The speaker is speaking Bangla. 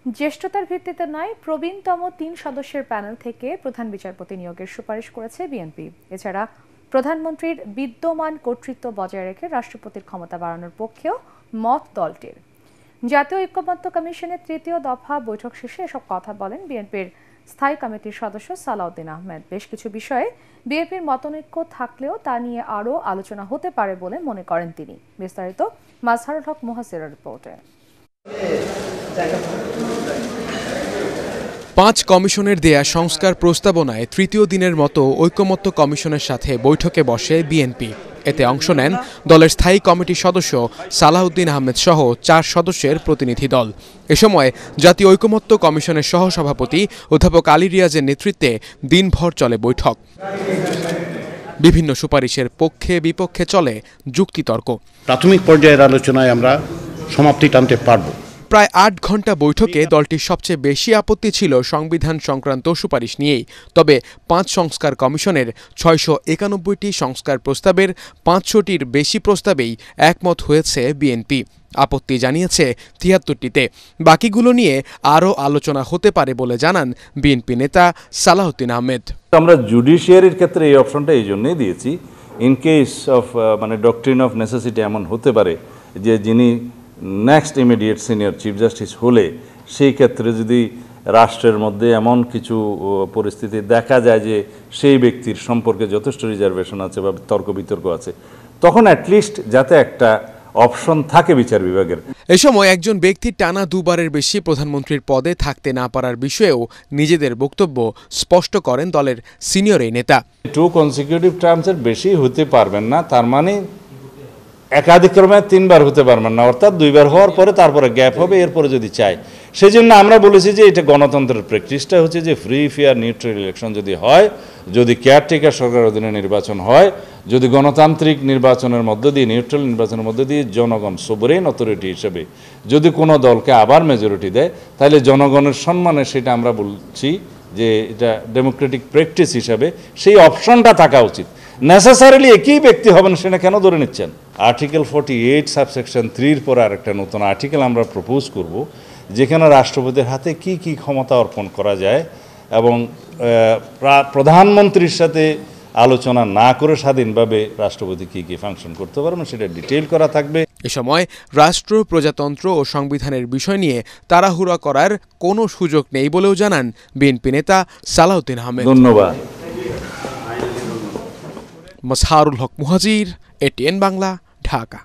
জ্যেষ্ঠতার ভিত্তিতে নয়, প্রবীণতম ৩ সদস্যের প্যানেল থেকে প্রধান বিচারপতি নিয়োগের সুপারিশ করেছে বিএনপি। এছাড়া প্রধানমন্ত্রীর বিদ্যমান কর্তৃত্ব বজায় রেখে রাষ্ট্রপতির ক্ষমতা বাড়ানোর পক্ষেও মত দলটির। জাতীয় ঐক্যমত্য কমিশনের ৩য় দফা বৈঠক শেষে এসব কথা বলেন বিএনপির স্থায়ী কমিটির সদস্য সালাউদ্দিন আহমেদ। বেশ কিছু বিষয়ে বিএনপির মতানৈক্য থাকলেও তা নিয়ে আরও আলোচনা হতে পারে বলে মনে করেন তিনি। বিস্তারিত মাজহারুল হক মুহাসিরের রিপোর্টে। ৫ কমিশনের দেয়া সংস্কার প্রস্তাবনায় তৃতীয় দিনের মতো ঐকমত্য কমিশনের সাথে বৈঠকে বসে বিএনপি। এতে অংশ নেন দলের স্থায়ী কমিটির সদস্য সালাউদ্দিন আহমেদ সহ ৪ সদস্যের প্রতিনিধি দল। এ সময় জাতীয় ঐকমত্য কমিশনের সহসভাপতি অধ্যাপক আলী রিয়াজের নেতৃত্বে দিনভর চলে বৈঠক। বিভিন্ন সুপারিশের পক্ষে বিপক্ষে চলে যুক্তিতর্ক। প্রাথমিক পর্যায়ের আলোচনায় আমরা সমাপ্তি টানতে পারব। প্রায় ৮ ঘন্টা বৈঠকে দলটির সবচেয়ে বেশি আপত্তি ছিল সংবিধান সংক্রান্ত সুপারিশ নিয়েই। তবে ৫ সংস্কার কমিশনের ৬৯১টি সংস্কার প্রস্তাবের ৫০০টির বেশি প্রস্তাবেই একমত হয়েছে বিএনপি। আপত্তি জানিয়েছে ৭৩টিতে। বাকিগুলো নিয়ে আরও আলোচনা হতে পারে বলে জানান বিএনপি নেতা সালাউদ্দিন আহমেদ। আমরা জুডিশিয়ারির ক্ষেত্রে এই অপশনটা এই জন্যই দিয়েছি, in case of doctrine of necessity এমন হতে পারে যে যিনি next immediate senior chief justice হলে সেই ক্ষেত্রে যদি রাষ্ট্রের মধ্যে এমন কিছু পরিস্থিতি দেখা যায় যে সেই ব্যক্তির সম্পর্কে যথেষ্ট রিজার্ভেশন আছে বা তর্ক বিতর্ক আছে, তখন অ্যাটলিস্ট যাতে একটা অপশন থাকে বিচার বিভাগের। এ সময় একজন ব্যক্তি টানা দুবারের বেশি প্রধানমন্ত্রীর পদে থাকতে না পারার বিষয়েও নিজেদের বক্তব্য স্পষ্ট করেন দলের সিনিয়র এই নেতা। 2 কনসিকিউটিভ টার্মসের বেশি হতে পারবেন না, তার মানে একাধিক্রমে 3 বার হতে পারবেন না, অর্থাৎ 2 বার হওয়ার পরে তারপরে গ্যাপ হবে, এরপরে যদি চাই। সেই জন্য আমরা বলেছি যে এটা গণতন্ত্রের প্র্যাকটিসটা হচ্ছে যে ফ্রি ফেয়ার নিউট্রাল ইলেকশন যদি হয়, যদি কেয়ারটেকার সরকারের অধীনে নির্বাচন হয়, যদি গণতান্ত্রিক নির্বাচনের মধ্য দিয়ে নিউট্রাল নির্বাচনের মধ্য দিয়ে জনগণ সোভরেন অথরিটি হিসেবে যদি কোনো দলকে আবার মেজরিটি দেয়, তাহলে জনগণের সম্মানে সেটা আমরা বলছি যে এটা ডেমোক্রেটিক প্র্যাকটিস হিসাবে সেই অপশনটা থাকা উচিত। নেসেসারিলি একই ব্যক্তি হবেন সেটা কেন ধরে নিচ্ছেন? আর্টিকেল 48 সাবসেকশন 3 পর আরেকটা নতুন আর্টিকেল আমরা প্রপোজ করব, যেখানে রাষ্ট্রপতির হাতে কি কি ক্ষমতা অর্পণ করা যায় এবং প্রধানমন্ত্রীর সাথে আলোচনা না করে স্বাধীনভাবে রাষ্ট্রপতি কি কি ফাংশন করতে পারবেন সেটা ডিটেইল করা থাকবে। এ সময় রাষ্ট্র, প্রজাতন্ত্র ও সংবিধানের বিষয় নিয়ে তাড়াহুড়া করার কোনো সুযোগ নেই বলেও জানান বিএনপি নেতা সালাউদ্দিন আহমেদ। ধন্যবাদ। মাজহারুল হক মুহাজির, ATN বাংলা, ঢাকা।